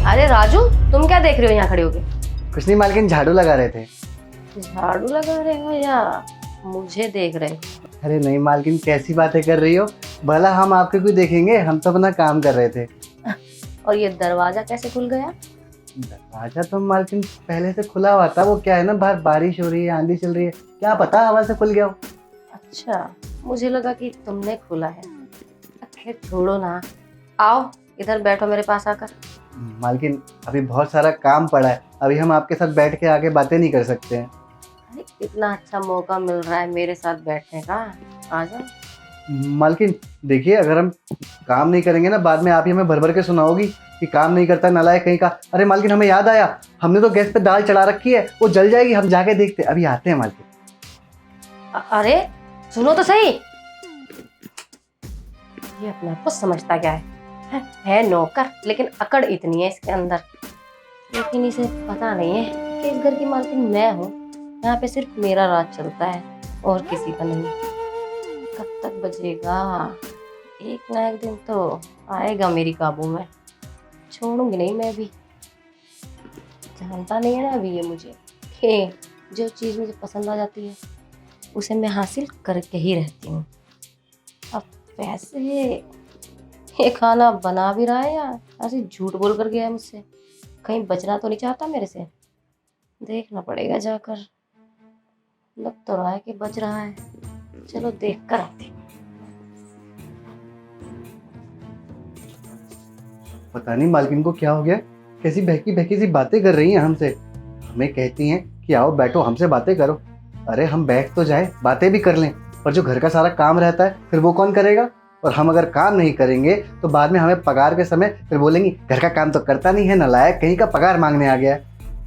अरे राजू, तुम क्या देख रहे हो यहाँ खड़े होके? कुछ नहीं मालकिन, झाड़ू लगा रहे थे। झाड़ू लगा रहे हो या मुझे देख रहे हो? अरे नहीं मालकिन, कैसी बातें कर रही हो? भला हम आपके क्यों देखेंगे, हम तो अपना काम कर रहे थे। और ये दरवाजा कैसे खुल गया? दरवाजा तो मालकिन पहले से खुला हुआ था। वो क्या है ना, बाहर बारिश हो रही है, आंधी चल रही है, क्या पता हवा से खुल गया हो। अच्छा, मुझे लगा कि तुमने खोला है। खैर छोड़ो ना, आओ इधर बैठो मेरे पास आकर। मालकिन अभी बहुत सारा काम पड़ा है, अभी हम आपके साथ बैठ के आगे बातें नहीं कर सकते हैं। अरे इतना अच्छा मौका मिल रहा है मेरे साथ बैठने का, आ जाओ। मालकिन देखिए, अगर हम काम नहीं करेंगे ना, बाद में आप ही हमें भर भर के सुनाओगी कि काम नहीं करता नालायक कहीं का। अरे मालकिन, हमें याद आया, हमने तो गैस पे दाल चढ़ा रखी है, वो जल जाएगी, हम जाके देखते, अभी आते हैं मालकिन। अरे सुनो तो सही, ये अपने आप को समझता क्या है नौकर, लेकिन अकड़ इतनी है इसके अंदर। लेकिन इसे पता नहीं है कि इस घर की मालकिन मैं हूँ। यहाँ पे सिर्फ मेरा राज चलता है और किसी का नहीं। कब तक बजेगा? एक ना एक दिन तो आएगा मेरी काबू में। छोड़ूंगी नहीं मैं भी। जानता नहीं है ना अभी ये मुझे कि जो चीज़ मुझे पसंद आ जाती है उसे मैं हासिल करके ही रहती हूँ। अब वैसे ये खाना बना भी रहा है या ऐसे झूठ बोल कर गया है मुझसे? कहीं बचना तो नहीं चाहता मेरे से? देखना पड़ेगा जाकर। लग तो रहा है कि बच रहा है, चलो देख कर आते हैं। पता नहीं मालकिन को क्या हो गया, कैसी बहकी बहकी सी बातें कर रही हैं हमसे। हमें कहती हैं कि आओ बैठो हमसे बातें करो। अरे हम बैठ तो जाए, बातें भी कर लें, पर जो घर का सारा काम रहता है फिर वो कौन करेगा? और हम अगर काम नहीं करेंगे तो बाद में हमें पगार के समय फिर बोलेंगी घर का काम तो करता नहीं है, नालायक कहीं का, पगार मांगने आ गया है।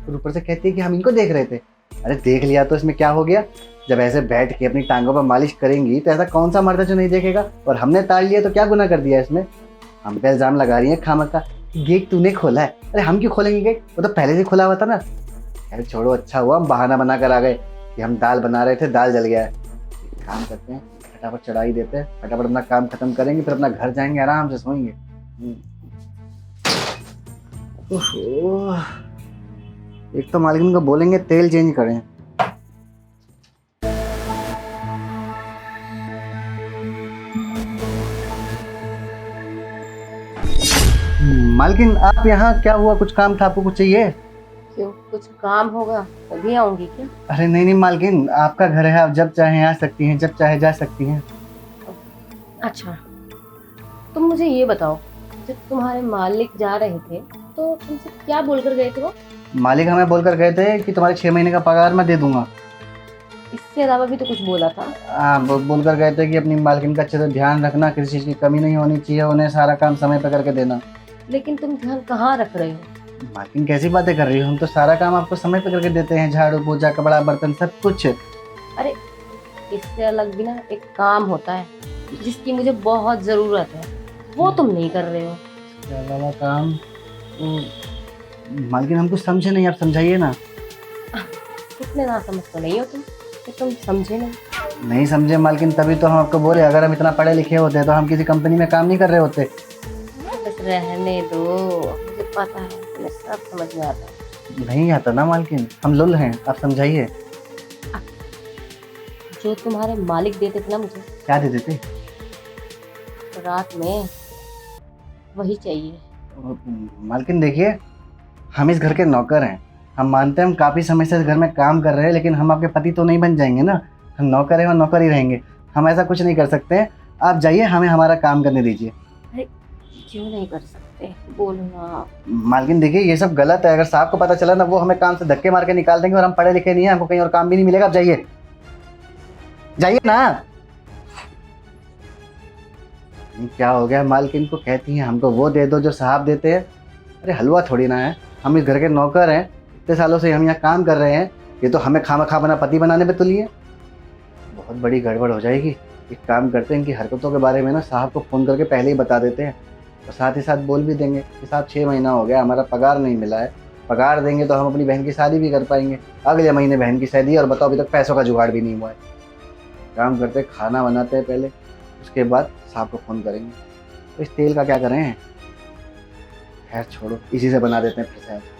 और ऊपर से कहती है कि हम इनको देख रहे थे। अरे देख लिया तो इसमें क्या हो गया? जब ऐसे बैठ के अपनी टांगों पर मालिश करेंगी तो ऐसा कौन सा मर्द है जो नहीं देखेगा? और हमने ताड़ लिया तो क्या गुनाह कर दिया इसमें? हम पे इल्जाम लगा रही है खामखा, गेट तूने खोला है। अरे हम क्यों खोलेंगे गेट, वो तो पहले से खुला हुआ था ना। अरे छोड़ो, अच्छा हुआ हम बहाना बना कर आ गए कि हम दाल बना रहे थे, दाल जल गया है। एक काम करते हैं, फटाफट चढ़ा ही देते हैं, फटाफट अपना काम खत्म करेंगे, फिर अपना घर जाएंगे, आराम से सोएंगे। ओहो, एक तो मालकिन को बोलेंगे तेल चेंज करें। मालकिन आप यहाँ, क्या हुआ? कुछ काम था, आपको कुछ चाहिए? क्यों, कुछ काम होगा तभी आऊंगी क्या? अरे नहीं नहीं मालकिन, आपका घर है, आप जब चाहे आ सकती हैं, जब चाहे जा सकती हैं। अच्छा, तुम मुझे ये बताओ, जब तुम्हारे मालिक जा रहे थे तो तुमसे क्या बोलकर गए थे वो? मालिक हमें बोलकर गए थे कि तुम्हारे 6 महीने का पगार मैं दे दूंगा। इससे अलावा भी तो कुछ बोला था। हाँ, बोलकर गए थे कि अपनी मालकिन का अच्छे से ध्यान रखना, किसी चीज़ की कमी नहीं होनी चाहिए, उन्हें सारा काम समय पर करके देना। लेकिन तुम ध्यान कहाँ रख रहे हो? मालकिन कैसी बातें कर रही हो, हम तो सारा काम आपको समय पर करके देते हैं, झाड़ू पोछा कपड़ा बर्तन सब कुछ। अरे इससे अलग भी ना एक काम होता है जिसकी मुझे बहुत ज़रूरत है, वो तुम नहीं कर रहे हो। क्या वाला काम? मालकिन हम कुछ समझे नहीं, आप समझाइए ना। इतने ना समझ तो नहीं हो तुम कि तुम समझे नहीं। नहीं समझे मालकिन, तभी तो हम आपको बोले, अगर हम इतना पढ़े लिखे होते तो हम किसी कंपनी में काम नहीं कर रहे होते। बस रहने दो, मुझे पता है, तुम्हें सब समझ में आता है। नहीं आता ना मालकिन, हम लुल हैं, आप समझाइए। जो तुम्हारे मालिक देते थे ना मुझे क्या दे देते? रात में, वही चाहिए। मालकिन देखिए, हम इस घर के नौकर हैं, हम मानते हैं हम काफ़ी समय से इस घर में काम कर रहे हैं, लेकिन हम आपके पति तो नहीं बन जाएंगे ना। हम नौकर हैं और नौकर ही रहेंगे, हम ऐसा कुछ नहीं कर सकते हैं। आप जाइए, हमें हमारा काम करने दीजिए। अरे क्यों नहीं कर सकते, बोलो ना। मालकिन देखिए, ये सब गलत है, अगर साहब को पता चला ना, वो हमें काम से धक्के मार के निकाल देंगे, और हम पढ़े लिखे नहीं हैं, हमको कहीं और काम भी नहीं मिलेगा। आप जाइए, जाइए ना। क्या हो गया मालकिन को, कहती हैं हमको वो दे दो जो साहब देते हैं। अरे हलवा थोड़ी ना है, हम इस घर के नौकर हैं, इतने सालों से हम यहाँ काम कर रहे हैं, ये तो हमें खामखा बना पति बनाने पे तुली है। बहुत बड़ी गड़बड़ हो जाएगी। एक काम करते हैं, इनकी हरकतों के बारे में ना साहब को फ़ोन करके पहले ही बता देते हैं, और साथ ही साथ बोल भी देंगे कि साहब 6 महीना हो गया, हमारा पगार नहीं मिला है, पगार देंगे तो हम अपनी बहन की शादी भी कर पाएंगे। अगले महीने बहन की शादी है और बताओ अभी तक पैसों का जुगाड़ भी नहीं हुआ है। काम करते हैं, खाना बनाते हैं पहले, उसके बाद साहब को फ़ोन करेंगे। तो इस तेल का क्या करें? खैर छोड़ो, इसी से बना देते हैं फिर से।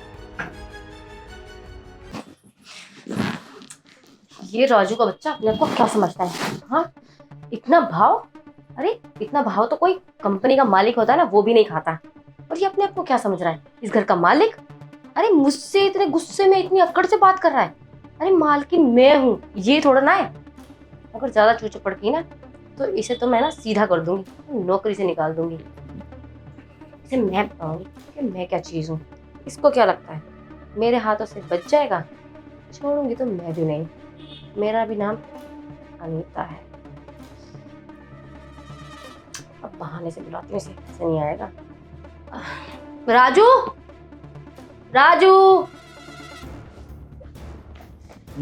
ये राजू का बच्चा अपने आप को क्या समझता है? हाँ, इतना भाव, अरे इतना भाव तो कोई कंपनी का मालिक होता है ना, वो भी नहीं खाता। और ये अपने आप को क्या समझ रहा है, इस घर का मालिक? अरे मुझसे इतने गुस्से में, इतनी अकड़ से बात कर रहा है। अरे मालकिन मैं हूँ, ये थोड़ा ना है। अगर ज्यादा चूचो पड़की ना तो इसे तो मैं ना सीधा कर दूंगी, नौकरी से निकाल दूंगी। इसे मैं बताऊंगी कि मैं क्या चीज हूँ। इसको क्या लगता है मेरे हाथों से बच जाएगा? छोड़ूंगी तो मैं भी नहीं। मेरा भी नाम अनीता है। अब बहाने से बुलाती हूँ इसे, ऐसे नहीं आएगा। राजू, राजू।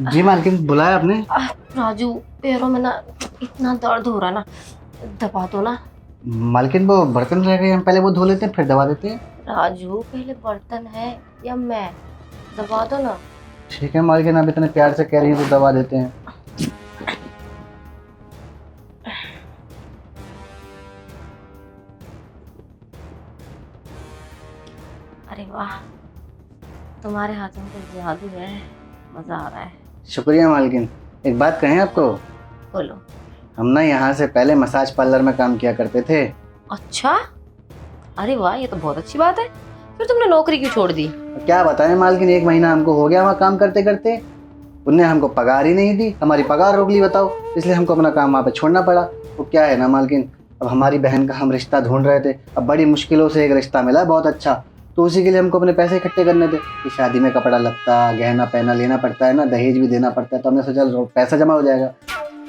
जी मालकिन, बुलाया आपने? राजू, पैरों में ना इतना दर्द हो रहा ना, दबा दो ना। मालकिन वो बर्तन रह गए, हम पहले वो धो लेते हैं फिर दबा देते हैं। राजू, पहले बर्तन है या मैं? दबा दो ना। ठीक है मालकिन, आप इतने प्यार से कह रही हैं तो दबा देते हैं। अरे वाह, तुम्हारे हाथों में तो जादू है, मजा आ रहा है। शुक्रिया मालकिन। एक बात कहें आपको? बोलो। हम ना यहाँ से पहले मसाज पार्लर में काम किया करते थे। अच्छा, अरे वाह, ये तो बहुत अच्छी बात है। फिर तुमने नौकरी क्यों छोड़ दी? क्या बताएं मालकिन, 1 महीना हमको हो गया वहाँ काम करते करते। उनने हमको पगार ही नहीं दी, हमारी पगार रोक ली बताओ। इसलिए हमको अपना काम वहाँ पे छोड़ना पड़ा। वो क्या है ना मालकिन, अब हमारी बहन का हम रिश्ता ढूंढ रहे थे। अब बड़ी मुश्किलों से एक रिश्ता मिला बहुत अच्छा, तो उसी के लिए हमको अपने पैसे इकट्ठे करने थे कि शादी में कपड़ा लगता, गहना पहना लेना पड़ता है ना, दहेज भी देना पड़ता है। तो हमने सोचा पैसा जमा हो जाएगा,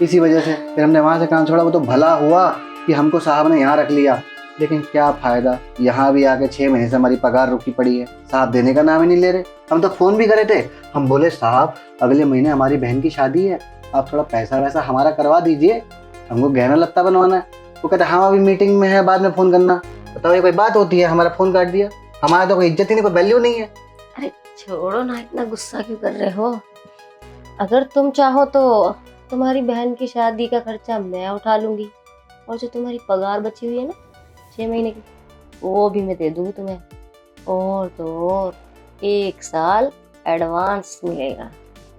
इसी वजह से फिर हमने वहाँ से काम छोड़ा। वो तो भला हुआ कि हमको साहब ने यहाँ रख लिया, लेकिन क्या फ़ायदा, यहाँ भी आके 6 महीने से हमारी पगार रुकी पड़ी है। साहब देने का नाम ही नहीं ले रहे। हम तो फ़ोन भी करे थे, हम बोले साहब अगले महीने हमारी बहन की शादी है, आप थोड़ा पैसा वैसा हमारा करवा दीजिए, हमको गहना लत्ता बनवाना है। वो कहते हाँ अभी मीटिंग में है, बाद में फ़ोन करना। बताओ ये कोई बात होती है? हमारा फ़ोन काट दिया। हमारा तो कोई इज्जत ही नहीं, कोई वैल्यू नहीं है। अरे छोड़ो ना, इतना गुस्सा क्यों कर रहे हो? अगर तुम चाहो तो तुम्हारी बहन की शादी का खर्चा मैं उठा लूंगी, और जो तुम्हारी पगार बची हुई है ना 6 महीने की, वो भी मैं दे दूंगी तुम्हें। और तो और 1 साल एडवांस मिलेगा।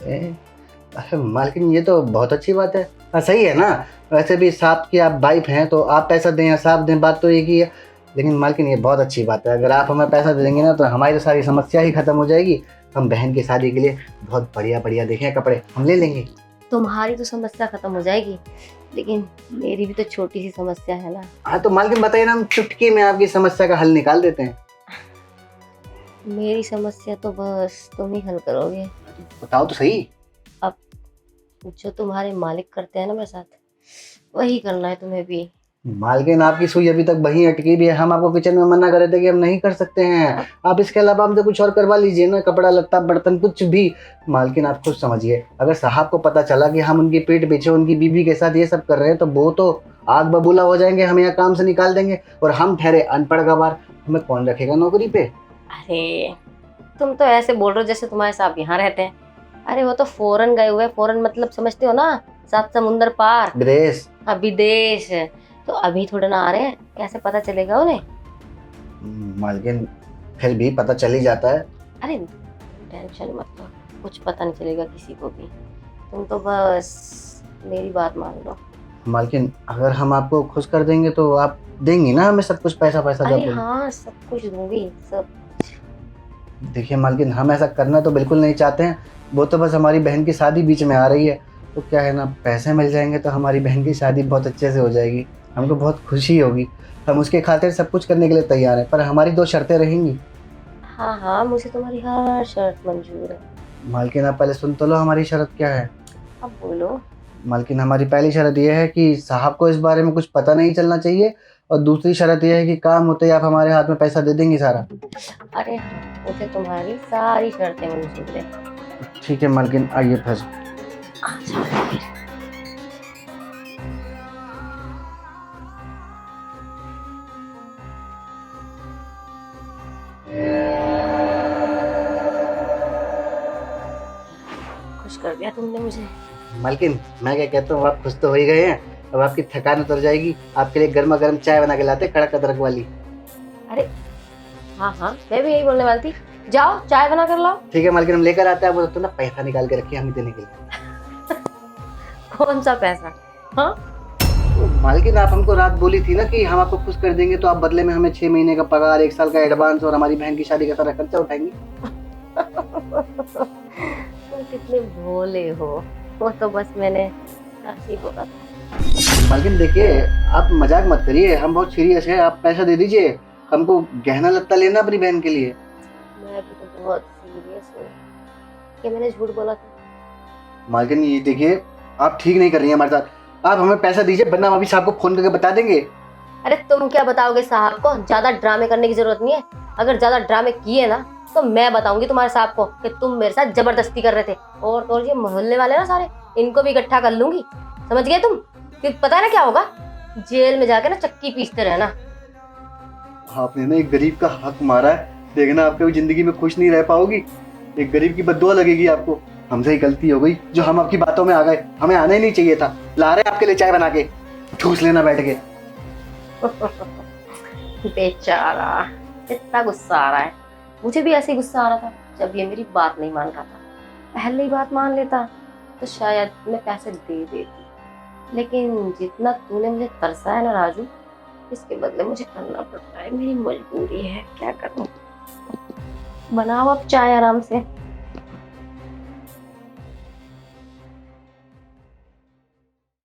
अरे मालकिन, ये तो बहुत अच्छी बात है। हाँ सही है ना, वैसे भी साहब की आप वाइफ हैं तो आप पैसा दें या साहब दें, बात तो एक ही है। लेकिन मालकिन ये बहुत अच्छी बात है, अगर आप हमें पैसा दे देंगे ना तो हमारी तो सारी समस्या ही खत्म हो जाएगी। हम बहन की शादी के लिए बहुत बढ़िया बढ़िया देखें कपड़े हम ले लेंगे। तुम्हारी तो समस्या खत्म हो जाएगी, लेकिन मेरी भी तो छोटी सी समस्या है ना। हाँ तो मालकिन बताइए ना, हम चुटकी में आपकी समस्या का हल निकाल देते हैं। मेरी समस्या तो बस तुम ही हल करोगे। बताओ तो सही। अब जो तुम्हारे मालिक करते हैं ना मेरे साथ, वही करना है तुम्हें भी। मालकिन आपकी सुई अभी तक वहीं अटकी भी है। हम आपको किचन में मना कर रहे थे कि हम नहीं कर सकते हैं, आप इसके अलावा हमसे कुछ और करवा लीजिए ना, कपड़ा लत्ता बर्तन कुछ भी। मालकिन आप खुद समझिए, अगर साहब को पता चला कि हम उनकी पीठ पीछे उनकी बीवी के साथ ये सब कर रहे हैं तो वो तो आग बबूला हो जाएंगे, हमें यहाँ काम से निकाल देंगे। और हम ठहरे अनपढ़ गवार, हमें कौन रखेगा नौकरी पे? अरे तुम तो ऐसे बोल रहे हो जैसे तुम्हारे साहब यहाँ रहते हैं। अरे वो तो फॉरेन गए हुए। फॉरेन मतलब समझते हो ना, 7 समुंदर पार, विदेश। हाँ विदेश। तो अभी थोड़े ना आ रहे हैं, कैसे पता चलेगा उन्हें? मालकिन फिर भी पता चल ही जाता है। अरे टेंशन मत लो, कुछ पता नहीं चलेगा किसी को भी। तुम तो बस मेरी बात मान लो। मालकिन अगर हम आपको खुश कर देंगे तो आप देंगी ना हमें सब कुछ, पैसा पैसा अरे जब? हाँ, सब कुछ दूंगी, सब। देखिए मालकिन, हम ऐसा करना तो बिल्कुल नहीं चाहते हैं। वो तो बस हमारी बहन की शादी बीच में आ रही है, तो क्या है ना, पैसे मिल जाएंगे तो हमारी बहन की शादी बहुत अच्छे से हो जाएगी, हमको बहुत खुशी होगी। हम उसके खातिर सब कुछ करने के लिए तैयार हैं, पर हमारी 2 शर्तें रहेंगी। हाँ हाँ, मुझे तुम्हारी हर शर्त मंजूर है। मालकिन आप पहले सुन तो लो, हमारी शर्त क्या है। अब बोलो। मालकिन हमारी पहली शर्त यह है कि साहब को इस बारे में कुछ पता नहीं चलना चाहिए, और दूसरी शर्त यह है कि काम होते ही आप हमारे हाथ में पैसा दे देंगी सारा। अरे मुझे तुम्हारी सारी शर्तें मंजूर है। ठीक है मालकिन, आइए फिर। अच्छा फिर। कर दिया तुमने मुझे। मालकिन मैं क्या कहता हूँ, आप खुश तो हो ही गए हैं, अब आपकी थकान उतर जाएगी। आपके लिए गर्मा गर्म चाय बना के लाते, कड़क अदरक वाली। अरे हाँ हाँ, मैं भी यही बोलने वाली थी, जाओ चाय बना कर लाओ। ठीक है मालकिन, हम लेकर आते हैं। वो तो ना पैसा निकाल के रखिए हमें देने के लिए। कौन सा पैसा? हाँ तो मालकिन आप हमको रात बोली थी ना कि हम आपको खुश कर देंगे, तो आप बदले में हमें 6 महीने का पगार, 1 साल का एडवांस और हमारी बहन की शादी का सारा खर्चा उठाएंगे। तुम कितने भोले हो, वो तो बस मैंने ऐसे ही बोला था। मालकिन देखिए, आप मजाक मत करिए, हम बहुत सीरियस है। आप पैसा दे दीजिए, हमको गहना लत्ता लेना अपनी बहन के लिए। मैं भी तो बहुत सीरियस हूँ कि मैंने झूठ बोला था। मालकिन ये देखिए, आप ठीक नहीं कर रही हैं हमारे साथ। आप हमें पैसा दीजिए, वरना हम अभी साहब को फोन करके बता देंगे। अरे तुम क्या बताओगे साहब को? ज्यादा ड्रामे करने की जरूरत नहीं है। अगर ज्यादा ड्रामे किए ना तो मैं बताऊंगी तुम्हारे साहब को कि तुम मेरे साथ जबरदस्ती कर रहे थे। और तो और ये मोहल्ले वाले ना सारे, इनको भी इकट्ठा कर लूंगी, समझ गए तुम? क्योंकि पता है ना क्या होगा, जेल में जाके ना चक्की पीसते रहना। आपने ना एक गरीब का हक मारा है, देखना आप कभी जिंदगी में खुश नहीं रह पाओगी। एक गरीब की बद्दुआ लगेगी आपको। हमसे ही गलती हो गई जो हम आपकी बातों में आ गए, हमें आना ही नहीं चाहिए था। ला रहे हैं आपके लिए चाय बना के, ठूस लेना बैठ के। बेचारा, इतना गुस्सा आ रहा है। मुझे भी ऐसे ही गुस्सा आ रहा था जब ये मेरी बात नहीं मान रहा था। पहले ही बात मान लेता तो शायद मैं पैसे दे देती, लेकिन जितना तूने मुझे तरसा है ना राजू, इसके बदले मुझे करना पड़ता है। मेरी मजबूरी है, क्या करूं। बनाओ अब चाय आराम से।